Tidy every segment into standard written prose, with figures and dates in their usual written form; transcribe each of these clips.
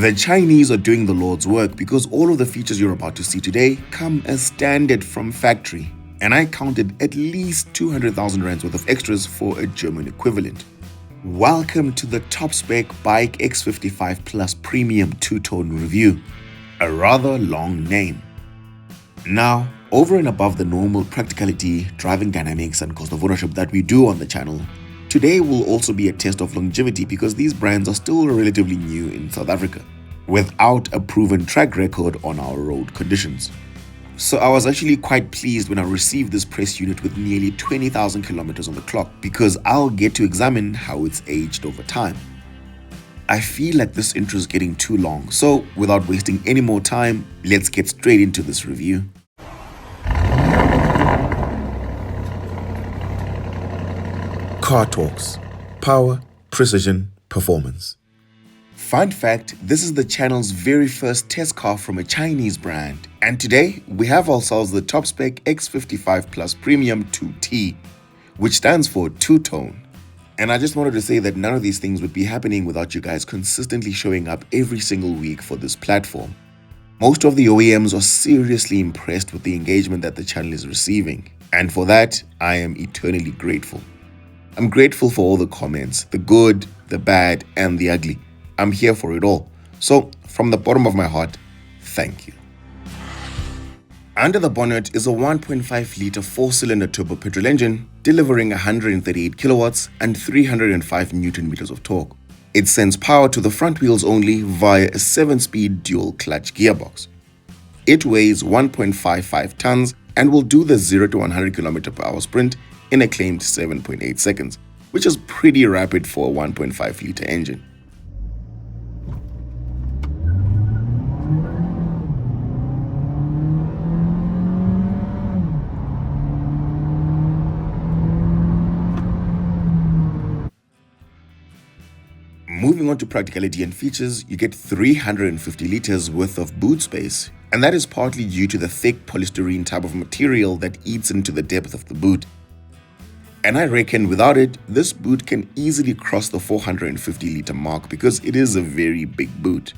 The Chinese are doing the Lord's work because all of the features you're about to see today come as standard from factory. And I counted at least 200,000 rands worth of extras for a German equivalent. Welcome to the top spec BAIC X55 Plus Premium two-tone review. A rather long name. Now, over and above the normal practicality, driving dynamics and cost of ownership that we do on the channel, today will also be a test of longevity because these brands are still relatively new in South Africa, without a proven track record on our road conditions. So I was actually quite pleased when I received this press unit with nearly 20,000 kilometers on the clock because I'll get to examine how it's aged over time. I feel like this intro is getting too long, so without wasting any more time, let's get straight into this review. Car Talks. Power, precision, performance. Fun fact, this is the channel's very first test car from a Chinese brand. And today, we have ourselves the top spec X55 Plus Premium 2T, which stands for two-tone. And I just wanted to say that none of these things would be happening without you guys consistently showing up every single week for this platform. Most of the OEMs are seriously impressed with the engagement that the channel is receiving. And for that, I am eternally grateful. I'm grateful for all the comments, the good, the bad, and the ugly. I'm here for it all. So, from the bottom of my heart, thank you. Under the bonnet is a 1.5-litre 4-cylinder turbo petrol engine delivering 138 kilowatts and 305 newton meters of torque. It sends power to the front wheels only via a 7-speed dual-clutch gearbox. It weighs 1.55 tons and will do the 0 to 100 km/h sprint in a claimed 7.8 seconds, which is pretty rapid for a 1.5-litre engine. Moving on to practicality and features, you get 350 liters worth of boot space, and that is partly due to the thick polystyrene type of material that eats into the depth of the boot. And I reckon without it, this boot can easily cross the 450-liter mark because it is a very big boot.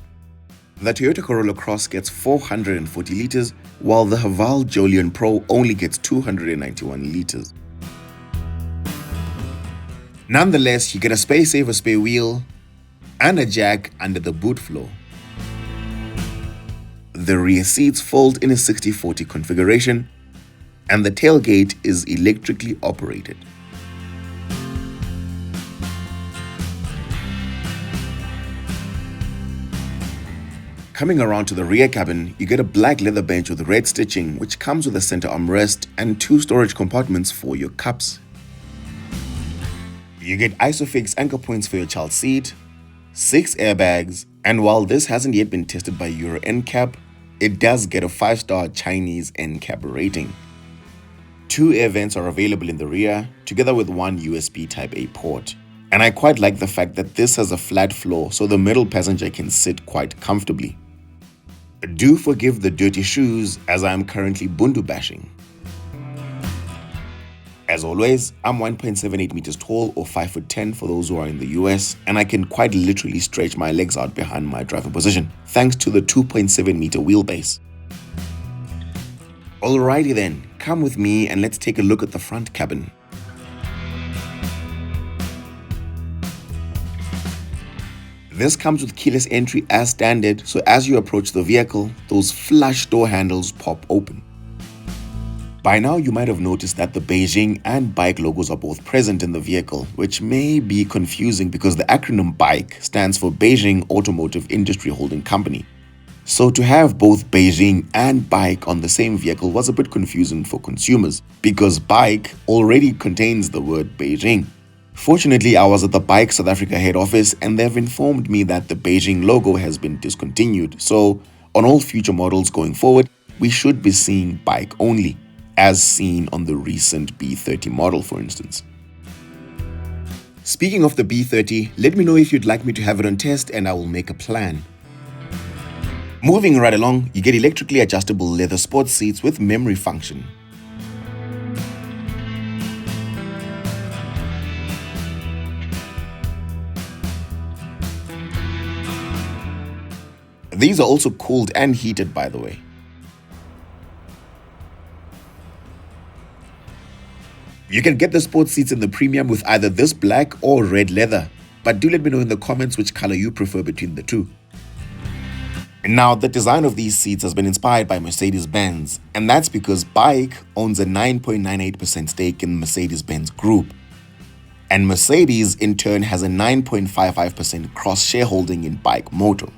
The Toyota Corolla Cross gets 440 liters, while the Haval Jolion Pro only gets 291 liters. Nonetheless, you get a space-saver spare wheel and a jack under the boot floor. The rear seats fold in a 60/40 configuration, and the tailgate is electrically operated. Coming around to the rear cabin, you get a black leather bench with red stitching, which comes with a center armrest and 2 storage compartments for your cups. You get ISOFIX anchor points for your child seat, 6 airbags, and while this hasn't yet been tested by Euro NCAP, it does get a 5-star Chinese NCAP rating. 2 air vents are available in the rear, together with 1 USB Type-A port. And I quite like the fact that this has a flat floor so the middle passenger can sit quite comfortably. Do forgive the dirty shoes as I am currently bundu bashing. As always, I'm 1.78 meters tall or 5'10" for those who are in the US, and I can quite literally stretch my legs out behind my driving position, thanks to the 2.7 meter wheelbase. Alrighty then, come with me and let's take a look at the front cabin. This comes with keyless entry as standard, so as you approach the vehicle, those flush door handles pop open. By now, you might have noticed that the Beijing and BAIC logos are both present in the vehicle, which may be confusing because the acronym BAIC stands for Beijing Automotive Industry Holding Company. So to have both Beijing and BAIC on the same vehicle was a bit confusing for consumers because BAIC already contains the word Beijing. Fortunately, I was at the BAIC South Africa head office and they've informed me that the Beijing logo has been discontinued. So on all future models going forward, we should be seeing BAIC only, as seen on the recent B30 model, for instance. Speaking of the B30, let me know if you'd like me to have it on test and I will make a plan. Moving right along, you get electrically adjustable leather sports seats with memory function. These are also cooled and heated, by the way. You can get the sports seats in the premium with either this black or red leather, but do let me know in the comments which color you prefer between the two. Now, the design of these seats has been inspired by Mercedes-Benz, and that's because BAIC owns a 9.98% stake in Mercedes-Benz Group, and Mercedes in turn has a 9.55% cross-shareholding in BAIC Motor.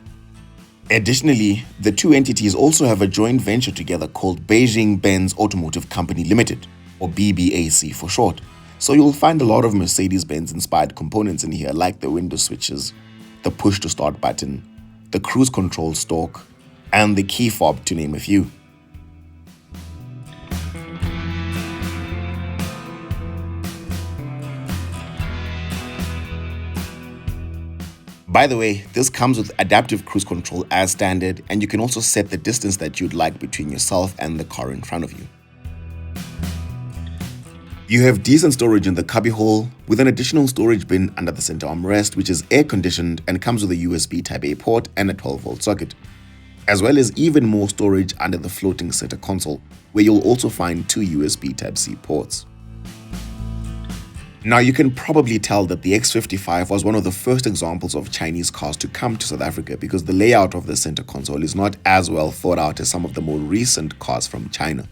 Additionally, the two entities also have a joint venture together called Beijing Benz Automotive Company Limited, or BBAC for short. So you'll find a lot of Mercedes-Benz inspired components in here, like the window switches, the push to start button, the cruise control stalk, and the key fob, to name a few. By the way, this comes with adaptive cruise control as standard, and you can also set the distance that you'd like between yourself and the car in front of you. You have decent storage in the cubbyhole, with an additional storage bin under the center armrest, which is air conditioned and comes with a USB Type-A port and a 12-volt socket, as well as even more storage under the floating center console, where you'll also find two USB Type-C ports. Now, you can probably tell that the X55 was one of the first examples of Chinese cars to come to South Africa because the layout of the center console is not as well thought out as some of the more recent cars from China.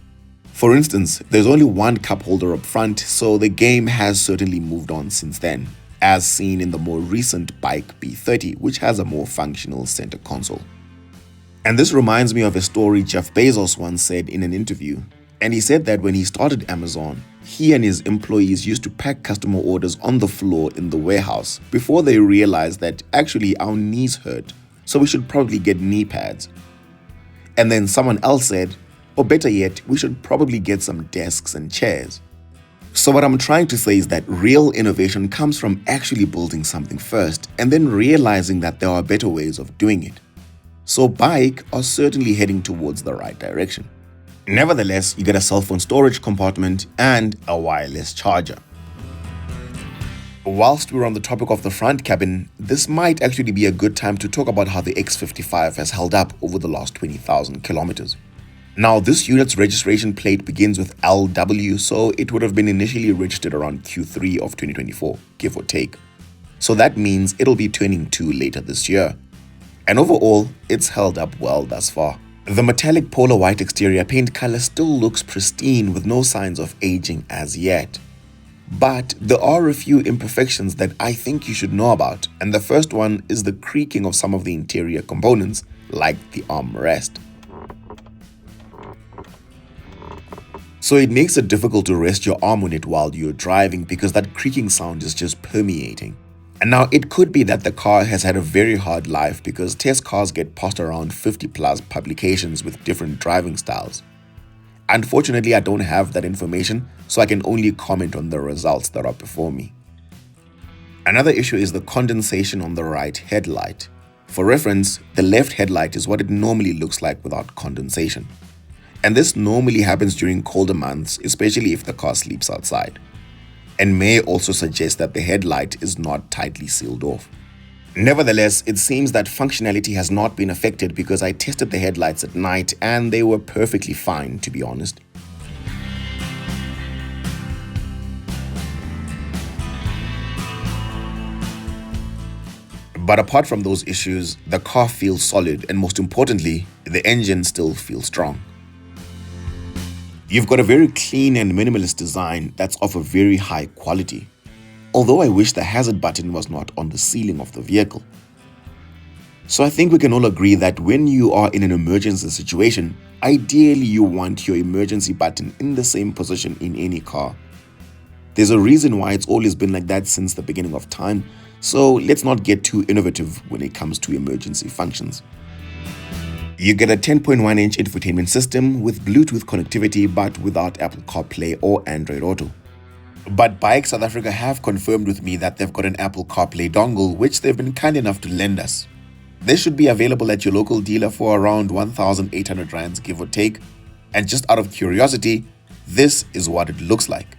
For instance, there's only one cup holder up front, so the game has certainly moved on since then, as seen in the more recent BAIC B30, which has a more functional center console. And this reminds me of a story Jeff Bezos once said in an interview, and he said that when he started Amazon, he and his employees used to pack customer orders on the floor in the warehouse before they realized that actually our knees hurt, so we should probably get knee pads. And then someone else said, or better yet, we should probably get some desks and chairs. So what I'm trying to say is that real innovation comes from actually building something first and then realizing that there are better ways of doing it. So BAIC are certainly heading towards the right direction. Nevertheless, you get a cell phone storage compartment and a wireless charger. Whilst we're on the topic of the front cabin, this might actually be a good time to talk about how the X55 has held up over the last 20,000 kilometers. Now, this unit's registration plate begins with LW, so it would have been initially registered around Q3 of 2024, give or take. So that means it'll be turning 2 later this year. And overall, it's held up well thus far. The metallic polar white exterior paint color still looks pristine with no signs of aging as yet. But there are a few imperfections that I think you should know about, and the first one is the creaking of some of the interior components, like the armrest. So it makes it difficult to rest your arm on it while you're driving because that creaking sound is just permeating. And now it could be that the car has had a very hard life because test cars get passed around 50 plus publications with different driving styles. Unfortunately, I don't have that information, so I can only comment on the results that are before me. Another issue is the condensation on the right headlight. For reference, the left headlight is what it normally looks like without condensation. And this normally happens during colder months, especially if the car sleeps outside, and may also suggest that the headlight is not tightly sealed off. Nevertheless, it seems that functionality has not been affected because I tested the headlights at night and they were perfectly fine, to be honest. But apart from those issues, the car feels solid and most importantly, the engine still feels strong. You've got a very clean and minimalist design that's of a very high quality. Although I wish the hazard button was not on the ceiling of the vehicle. So I think we can all agree that when you are in an emergency situation, ideally you want your emergency button in the same position in any car. There's a reason why it's always been like that since the beginning of time, so let's not get too innovative when it comes to emergency functions. You get a 10.1-inch infotainment system with Bluetooth connectivity but without Apple CarPlay or Android Auto. But BAIC South Africa have confirmed with me that they've got an Apple CarPlay dongle which they've been kind enough to lend us. This should be available at your local dealer for around 1,800 rands give or take, and just out of curiosity, this is what it looks like.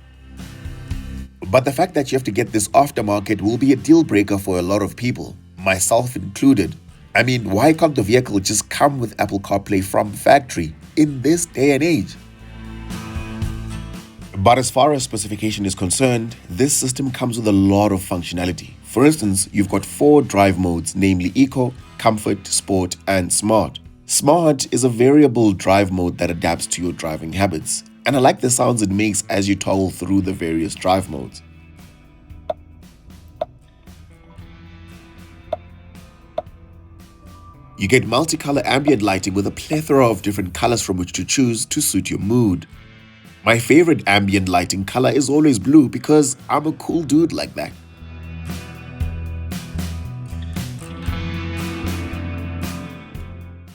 But the fact that you have to get this aftermarket will be a deal breaker for a lot of people, myself included. I mean, why can't the vehicle just come with Apple CarPlay from factory in this day and age? But as far as specification is concerned, this system comes with a lot of functionality. For instance, you've got 4 drive modes, namely Eco, Comfort, Sport, and Smart. Smart is a variable drive mode that adapts to your driving habits, and I like the sounds it makes as you toggle through the various drive modes. You get multicolor ambient lighting with a plethora of different colors from which to choose to suit your mood. My favorite ambient lighting color is always blue because I'm a cool dude like that.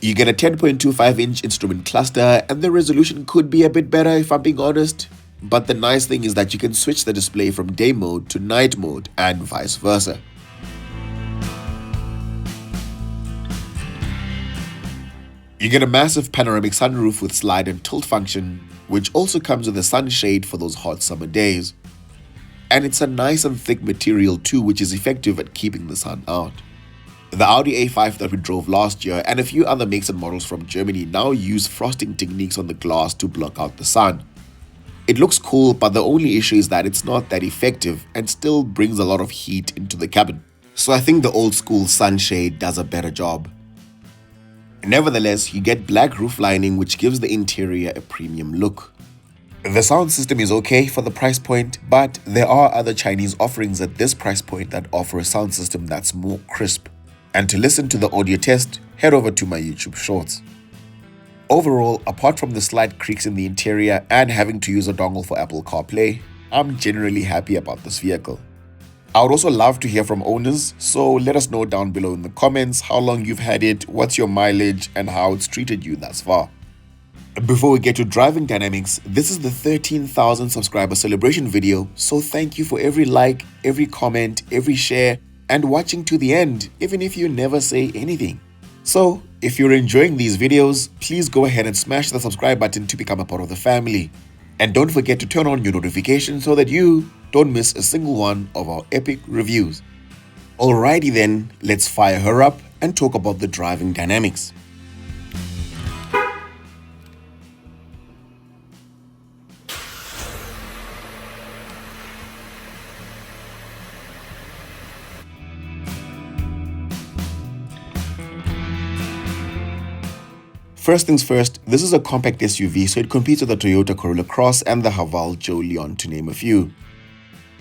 You get a 10.25-inch instrument cluster, and the resolution could be a bit better if I'm being honest. But the nice thing is that you can switch the display from day mode to night mode and vice versa. You get a massive panoramic sunroof with slide and tilt function, which also comes with a sunshade for those hot summer days. And it's a nice and thick material too, which is effective at keeping the sun out. The Audi A5 that we drove last year and a few other makes and models from Germany now use frosting techniques on the glass to block out the sun. It looks cool, but the only issue is that it's not that effective and still brings a lot of heat into the cabin. So I think the old school sunshade does a better job. Nevertheless, you get black roof lining, which gives the interior a premium look. The sound system is okay for the price point, but there are other Chinese offerings at this price point that offer a sound system that's more crisp. And to listen to the audio test, head over to my YouTube shorts. Overall, apart from the slight creaks in the interior and having to use a dongle for Apple CarPlay, I'm generally happy about this vehicle. I would also love to hear from owners, so let us know down below in the comments how long you've had it, what's your mileage, and how it's treated you thus far. Before we get to driving dynamics, this is the 13,000 subscriber celebration video, so thank you for every like, every comment, every share, and watching to the end, even if you never say anything. So, if you're enjoying these videos, please go ahead and smash the subscribe button to become a part of the family. And don't forget to turn on your notifications so that you don't miss a single one of our epic reviews. Alrighty then, let's fire her up and talk about the driving dynamics. First things first, this is a compact SUV, so it competes with the Toyota Corolla Cross and the Haval Joe Leon, to name a few.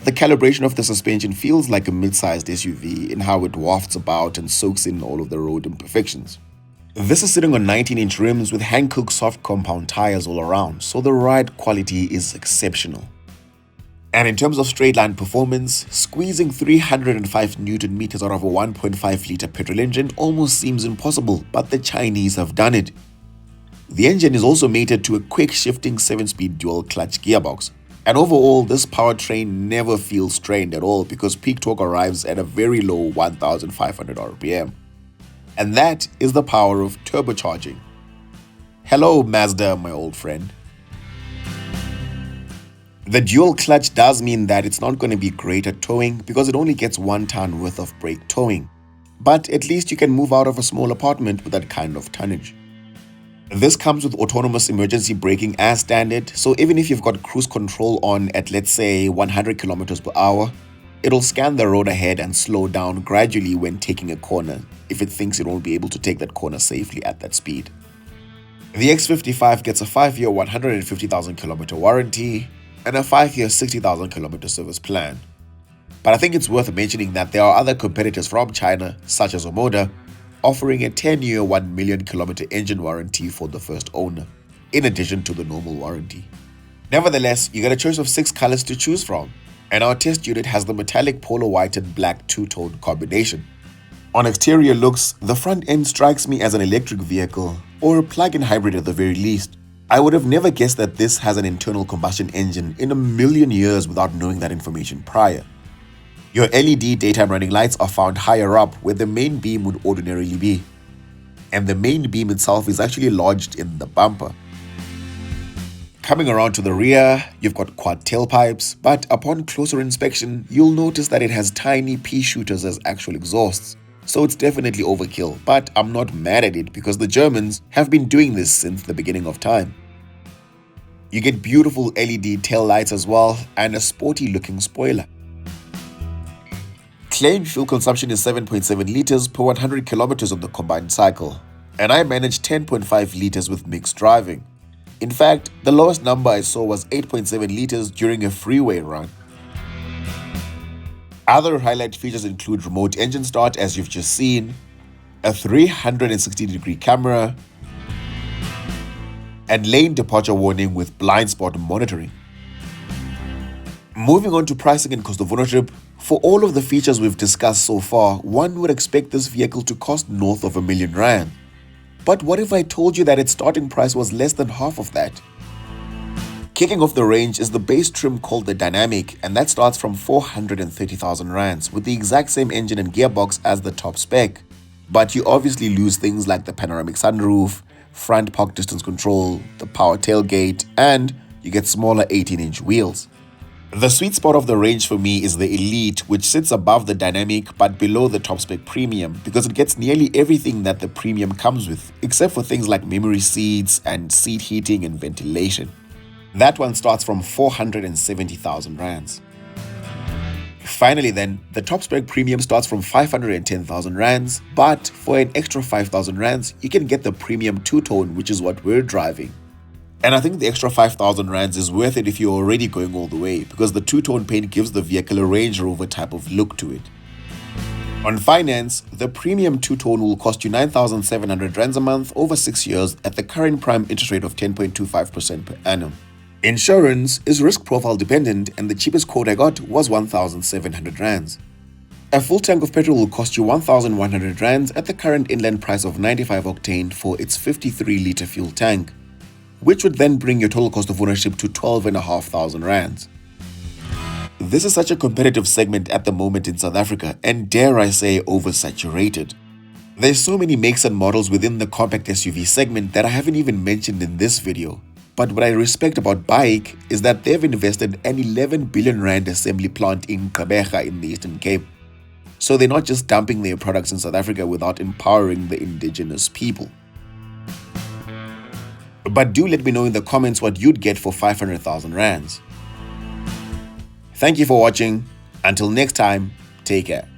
The calibration of the suspension feels like a mid-sized SUV in how it wafts about and soaks in all of the road imperfections. This is sitting on 19-inch rims with Hankook soft compound tires all around, so the ride quality is exceptional. And in terms of straight line performance, squeezing 305 Newton meters out of a 1.5-litre petrol engine almost seems impossible, but the Chinese have done it. The engine is also mated to a quick shifting 7-speed dual clutch gearbox. And overall, this powertrain never feels strained at all because peak torque arrives at a very low 1,500 RPM. And that is the power of turbocharging. Hello Mazda, my old friend. The dual clutch does mean that it's not going to be great at towing because it only gets 1 ton worth of brake towing. But at least you can move out of a small apartment with that kind of tonnage. This comes with autonomous emergency braking as standard, so even if you've got cruise control on at, let's say, 100 kilometers per hour, it'll scan the road ahead and slow down gradually when taking a corner if it thinks it won't be able to take that corner safely at that speed. The X55 gets a 5-year 150,000 kilometer warranty and a 5-year 60,000 kilometer service plan. But I think it's worth mentioning that there are other competitors from China, such as Omoda, offering a 10-year 1 million kilometer engine warranty for the first owner, in addition to the normal warranty. Nevertheless, you get a choice of 6 colors to choose from, and our test unit has the metallic polo white and black two-tone combination. On exterior looks, the front end strikes me as an electric vehicle, or a plug-in hybrid at the very least. I would have never guessed that this has an internal combustion engine in a million years without knowing that information prior. Your LED daytime running lights are found higher up where the main beam would ordinarily be. And the main beam itself is actually lodged in the bumper. Coming around to the rear, you've got quad tailpipes, but upon closer inspection, you'll notice that it has tiny pea shooters as actual exhausts. So it's definitely overkill, but I'm not mad at it because the Germans have been doing this since the beginning of time. You get beautiful LED tail lights as well and a sporty looking spoiler. Claimed fuel consumption is 7.7 liters per 100 kilometers on the combined cycle, and I managed 10.5 liters with mixed driving. In fact, the lowest number I saw was 8.7 liters during a freeway run. Other highlight features include remote engine start, as you've just seen, a 360-degree camera, and lane departure warning with blind spot monitoring. Moving on to pricing and cost of ownership, for all of the features we've discussed so far, one would expect this vehicle to cost north of R1,000,000. But what if I told you that its starting price was less than half of that? Kicking off the range is the base trim called the Dynamic, and that starts from 430,000 rands with the exact same engine and gearbox as the top spec. But you obviously lose things like the panoramic sunroof, front park distance control, the power tailgate, and you get smaller 18-inch wheels. The sweet spot of the range for me is the Elite, which sits above the Dynamic but below the top spec Premium because it gets nearly everything that the Premium comes with, except for things like memory seats and seat heating and ventilation. That one starts from 470,000 rands. Finally then, the top spec Premium starts from 510,000 rands, but for an extra 5,000 rands, you can get the Premium two-tone, which is what we're driving. And I think the extra 5,000 rands is worth it if you're already going all the way, because the two-tone paint gives the vehicle a Range Rover type of look to it. On finance, the Premium two-tone will cost you 9,700 rands a month over 6 years at the current prime interest rate of 10.25% per annum. Insurance is risk profile dependent, and the cheapest quote I got was 1,700 rands. A full tank of petrol will cost you 1,100 rands at the current inland price of 95 octane for its 53-litre fuel tank, which would then bring your total cost of ownership to 12,500 rands. This is such a competitive segment at the moment in South Africa, and dare I say oversaturated. There's so many makes and models within the compact SUV segment that I haven't even mentioned in this video. But what I respect about BAIC is that they've invested an 11 billion rand assembly plant in Gqeberha in the Eastern Cape. So they're not just dumping their products in South Africa without empowering the indigenous people. But do let me know in the comments what you'd get for 500,000 rands. Thank you for watching. Until next time, take care.